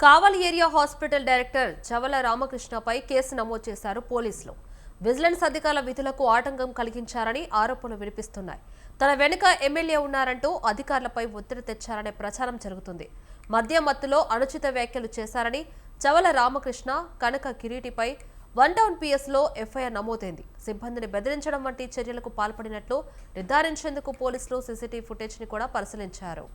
కావలి area hospital director Chavala రామకృష్ణపై case నమోదు చేశారు పోలీసులు. విజిలెన్స్ అధికారుల విధులకు ఆటంకం కలిగించారని ఆరోపణలు వినిపిస్తున్నాయి. తన వెనుక ఎమ్మెల్యే ఉన్నారంటూ అధికారులపై ఒత్తిడి తెచ్చారనే ప్రచారం జరుగుతుంది. మద్యం మత్తులో అనుచిత వ్యాఖ్యలు చేశారని చవల రామకృష్ణ కనక కిరీటిపై వన్ టౌన్ పిఎస్లో ఎఫ్ఐఆర్ నమోదైంది. సిబ్బందిని బెదిరించడం వంటి చర్యలకు పాల్పడినట్లు నిర్ధారించేందుకు పోలీసులు సీసీటీవీ ఫుటేజ్ ని కూడా పరిశీలించారు.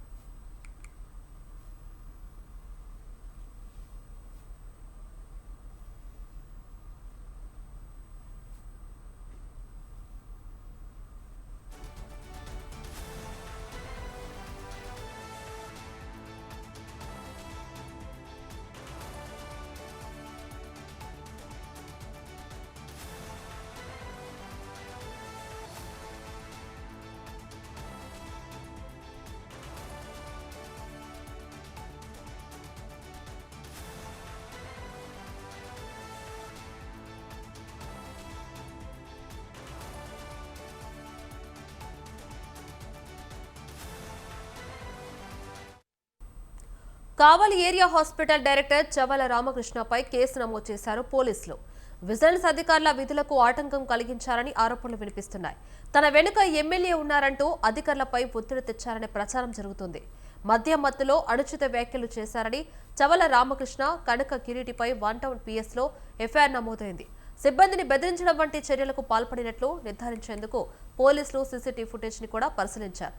కావలి area hospital director Chavala రామకృష్ణపై case నమోదు చేశారు పోలీసులు. విజిలెన్స్ అధికారుల విధులకు ఆటంకం కలిగించారని ఆరోపణలు వినిపిస్తున్నాయి. తన వెనుక ఎమ్మెల్యే ఉన్నారంటూ అధికారులపై ఒత్తిడి తెచ్చారనే ప్రచారం జరుగుతుంది. మద్యం మత్తులో అనుచిత వ్యాఖ్యలు చేశారని చవల రామకృష్ణ కనక కిరీటిపై వన్ టౌన్ పిఎస్లో ఎఫ్ఐఆర్ నమోదైంది. సిబ్బందిని బెదిరించడం వంటి చర్యలకు పాల్పడినట్లు నిర్ధారించేందుకు పోలీసులు సీసీటీవీ ఫుటేజ్ ని కూడా పరిశీలించారు.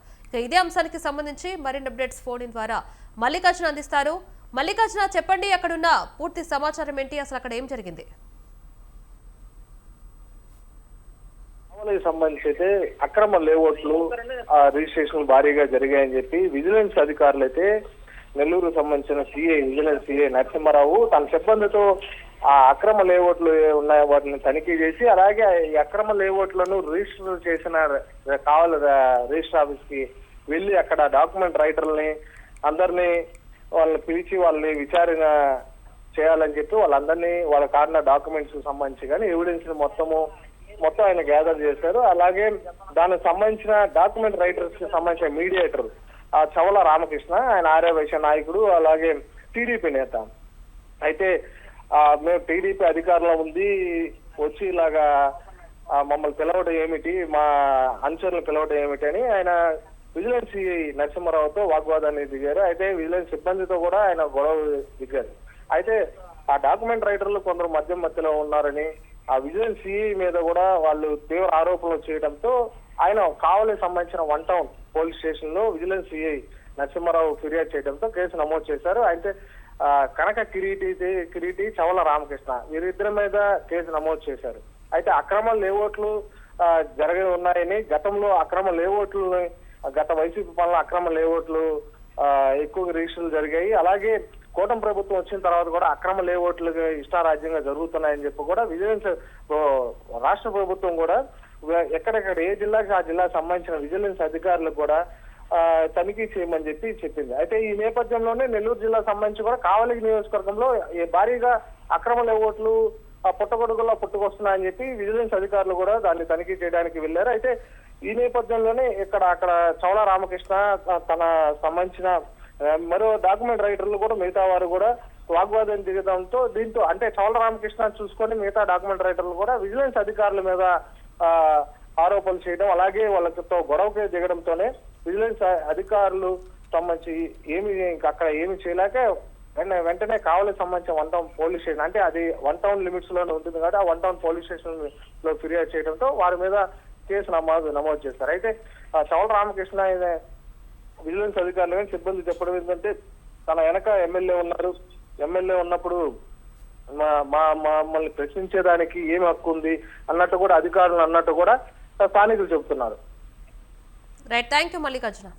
ఇదే అంశానికి సంబంధించి మరిన్ని అప్డేట్స్ ఫోన్ ఇన్ ద్వారా మల్లికార్జున అందిస్తారు. మల్లికార్జున, చెప్పండి, అక్కడున్న పూర్తి సమాచారం ఏంటి, అసలు అక్కడ ఏం జరిగింది? సంబంధించి అయితే అక్రమ లేఅవుట్లు రిజిస్ట్రేషన్ భారీగా జరిగాయని చెప్పి విజిలెన్స్ అధికారులు అయితే నెల్లూరు సంబంధించిన విజిలెన్స్ సిఐ నరసింహారావు తన సిబ్బందితో ఆ అక్రమ లేఅవుట్లు ఉన్నాయి వాటిని తనిఖీ చేసి అలాగే ఈ అక్రమ లేఅవుట్లను రిజిస్టర్ చేసిన కావాలి రిజిస్టర్ ఆఫీస్ కి వెళ్ళి అక్కడ డాక్యుమెంట్ రైటర్లని అందరినీ వాళ్ళని పిలిచి వాళ్ళని విచారణ చేయాలని చెప్పి వాళ్ళందరినీ వాళ్ళ కారణం డాక్యుమెంట్స్ సంబంధించి కానీ ఎవిడెన్స్ మొత్తం ఆయన గ్యాదర్ చేశారు. అలాగే దానికి సంబంధించిన డాక్యుమెంట్ రైటర్స్ కి సంబంధించిన మీడియేటర్ ఆ చవల రామకృష్ణ, ఆయన ఆర్యవైశ్య నాయకుడు, అలాగే టీడీపీ నేత. అయితే మేము టీడీపీ అధికారంలో ఉంది, వచ్చి ఇలాగా మమ్మల్ని పిలవడం ఏమిటి, మా అనుచరులు పిలవడం ఏమిటి అని ఆయన విజిలెన్స్ నరసింహారావుతో వాగ్వాదాన్ని దిగారు. అయితే విజిలెన్స్ సిబ్బందితో కూడా ఆయన గొడవ దిగారు. అయితే ఆ డాక్యుమెంట్ రైటర్లు కొందరు మధ్యలో ఉన్నారని ఆ విజిలెన్స్ సిఐ మీద కూడా వాళ్ళు తీవ్ర ఆరోపణలు చేయడంతో ఆయన కావలి సంబంధించిన వన్ టౌన్ పోలీస్ స్టేషన్ లో విజిలెన్స్ సిఐ నరసింహారావు ఫిర్యాదు చేయడంతో కేసు నమోదు చేశారు. అయితే కనక కిరీటి చవల రామకృష్ణ వీరిద్దరి మీద కేసు నమోదు చేశారు. అయితే అక్రమ లేఅవుట్లు జరిగి ఉన్నాయని, గతంలో అక్రమ లేఅవుట్లు గత వైసీపీ పాలన అక్రమ లేఅవుట్లు ఎక్కువగా రిజిస్టర్లు జరిగాయి. అలాగే కూటమి ప్రభుత్వం వచ్చిన తర్వాత కూడా అక్రమ లేఅవుట్లు ఇష్టారాజ్యంగా జరుగుతున్నాయని చెప్పి కూడా విజిలెన్స్ రాష్ట్ర ప్రభుత్వం కూడా ఎక్కడెక్కడ ఏ జిల్లాకి ఆ జిల్లాకు సంబంధించిన విజిలెన్స్ అధికారులకు కూడా తనిఖీ చేయమని చెప్పింది. అయితే ఈ నేపథ్యంలోనే నెల్లూరు జిల్లా సంబంధించి కూడా కావలి నియోజకవర్గంలో భారీగా అక్రమ లేఅవుట్లు పుట్టగొడుగుల్లో పుట్టుకొస్తున్నాయని చెప్పి విజిలెన్స్ అధికారులు కూడా దాన్ని తనిఖీ చేయడానికి వెళ్లారు. అయితే ఈ నేపథ్యంలోనే అక్కడ చవల రామకృష్ణ తన సంబంధించిన మరో డాక్యుమెంట్ రైటర్లు కూడా మిగతా వారు కూడా వాగ్వాదం దిగడంతో దీంతో అంటే చవల రామకృష్ణ చూసుకొని మిగతా డాక్యుమెంట్ రైటర్లు కూడా విజిలెన్స్ అధికారుల మీద ఆరోపణలు చేయడం, అలాగే వాళ్ళతో గొడవకి దిగడంతోనే విజిలెన్స్ అధికారులు సంబంధించి అక్కడ ఏమి చేయలేక వెంటనే కావలికి సంబంధించిన వన్ టౌన్ పోలీస్ స్టేషన్, అంటే అది వన్ టౌన్ లిమిట్స్ లోనే ఉంటుంది కదా, ఆ వన్ టౌన్ పోలీస్ స్టేషన్ లో ఫిర్యాదు చేయడంతో వారి మీద కేసు నమోదు చేస్తారు. అయితే చవల రామకృష్ణ విజిలెన్స్ అధికారులు కానీ సిబ్బంది చెప్పడం ఏంటంటే తన వెనక ఎమ్మెల్యే ఉన్నారు, ఎమ్మెల్యే ఉన్నప్పుడు మమ్మల్ని ప్రశ్నించేదానికి ఏమి హక్కు ఉంది అన్నట్టు కూడా అధికారులు అన్నట్టు కూడా స్థానికులు చెబుతున్నారు. Right, thank you Mallikarjuna.